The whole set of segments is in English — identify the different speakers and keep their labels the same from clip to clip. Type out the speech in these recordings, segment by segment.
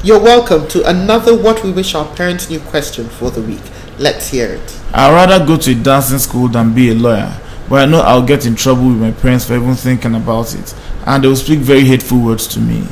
Speaker 1: You're welcome to another What We Wish Our Parents Knew question for the week. Let's hear it.
Speaker 2: I'd rather go to a dancing school than be a lawyer, but I know I'll get in trouble with my parents for even thinking about it, and they will speak very hateful words to me.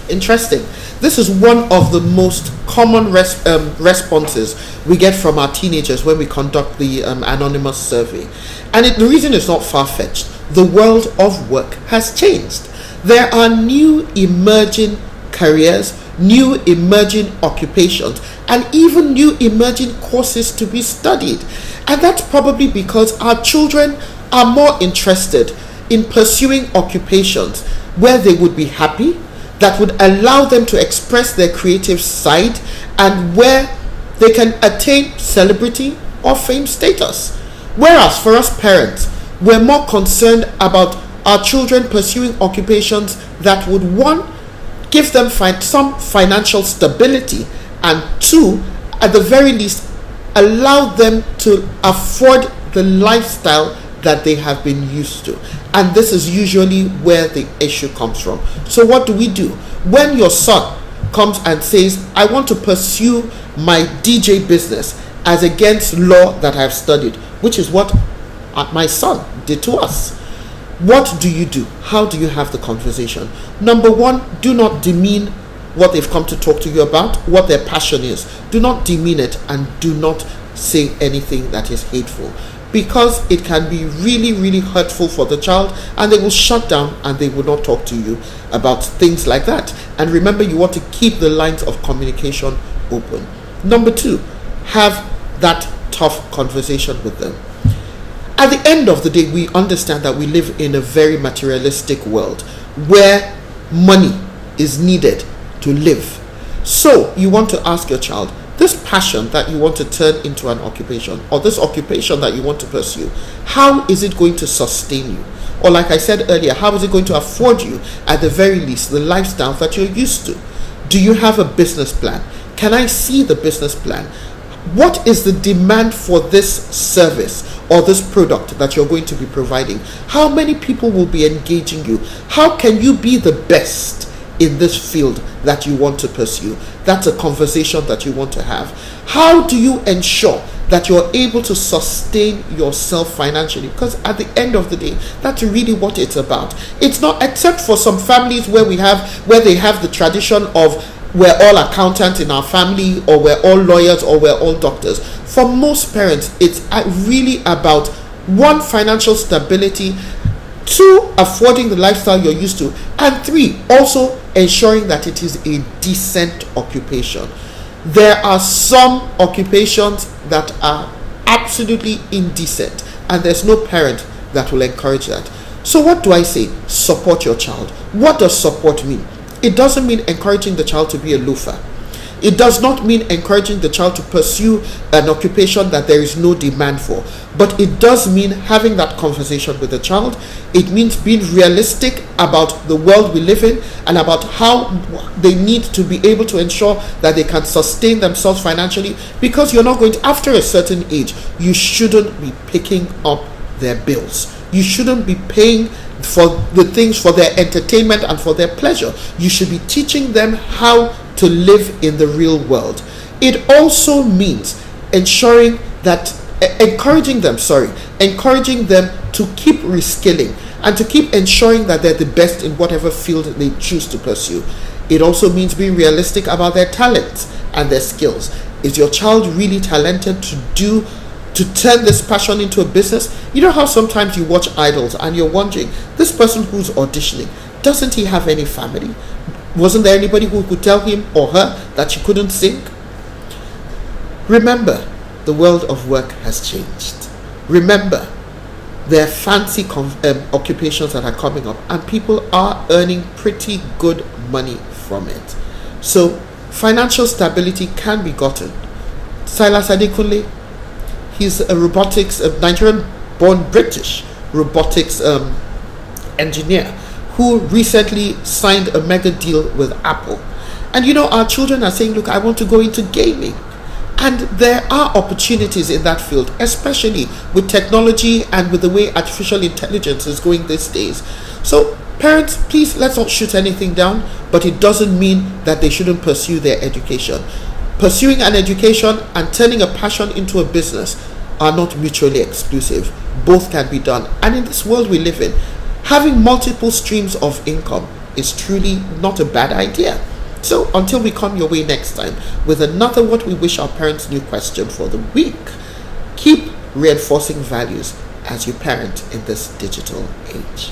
Speaker 1: Interesting. This is one of the most common responses we get from our teenagers when we conduct the anonymous survey. And the reason is not far-fetched. The world of work has changed. There are new emerging careers, new emerging occupations, and even new emerging courses to be studied. And that's probably because our children are more interested in pursuing occupations where they would be happy, that would allow them to express their creative side, and where they can attain celebrity or fame status. Whereas for us parents, we're more concerned about our children pursuing occupations that would, one, give them some financial stability, and two, at the very least, allow them to afford the lifestyle that they have been used to. And this is usually where the issue comes from. So what do? When your son comes and says, I want to pursue my DJ business as against law that I've studied, which is what my son did to us, what do? How do you have the conversation? Number one, do not demean what they've come to talk to you about, what their passion is. Do not demean it, and do not say anything that is hateful, because it can be really, really hurtful for the child, and they will shut down and they will not talk to you about things like that. And remember, you want to keep the lines of communication open. Number two, have that tough conversation with them. At the end of the day, we understand that we live in a very materialistic world where money is needed to live. So you want to ask your child, this passion that you want to turn into an occupation, or this occupation that you want to pursue, how is it going to sustain you? Or like I said earlier, how is it going to afford you, at the very least, the lifestyle that you're used to? Do you have a business plan? Can I see the business plan? What is the demand for this service or this product that you're going to be providing? How many people will be engaging you? How can you be the best in this field that you want to pursue? That's a conversation that you want to have. How do you ensure that you're able to sustain yourself financially? Because at the end of the day, that's really what it's about. It's not, except for some families where they have the tradition of we're all accountants in our family, or we're all lawyers, or we're all doctors. For most parents, it's really about, one, financial stability, two, affording the lifestyle you're used to, and three, also ensuring that it is a decent occupation. There are some occupations that are absolutely indecent, and there's no parent that will encourage that. So what do I say? Support your child. What does support mean? It doesn't mean encouraging the child to be a loafer. It does not mean encouraging the child to pursue an occupation that there is no demand for. But it does mean having that conversation with the child. It means being realistic about the world we live in, and about how they need to be able to ensure that they can sustain themselves financially. Because you're not going to, after a certain age, you shouldn't be picking up their bills. You shouldn't be paying for the things for their entertainment and for their pleasure. You should be teaching them how to live in the real world. It also means encouraging them to keep reskilling, and to keep ensuring that they're the best in whatever field they choose to pursue. It also means being realistic about their talents and their skills. Is your child really talented to turn this passion into a business? You know how sometimes you watch idols and you're wondering, this person who's auditioning, doesn't he have any family? Wasn't there anybody who could tell him or her that she couldn't sing? Remember, the world of work has changed. Remember, there are fancy occupations that are coming up, and people are earning pretty good money from it. So financial stability can be gotten. Silas Adekunle, he's a Nigerian-born British robotics engineer who recently signed a mega deal with Apple. And you know, our children are saying, look, I want to go into gaming. And there are opportunities in that field, especially with technology and with the way artificial intelligence is going these days. So Parents, please, let's not shoot anything down, but it doesn't mean that they shouldn't pursue their education. Pursuing an education and turning a passion into a business are not mutually exclusive. Both can be done. And in this world we live in, having multiple streams of income is truly not a bad idea. So until we come your way next time with another What We Wish Our Parents Knew question for the week, keep reinforcing values as you parent in this digital age.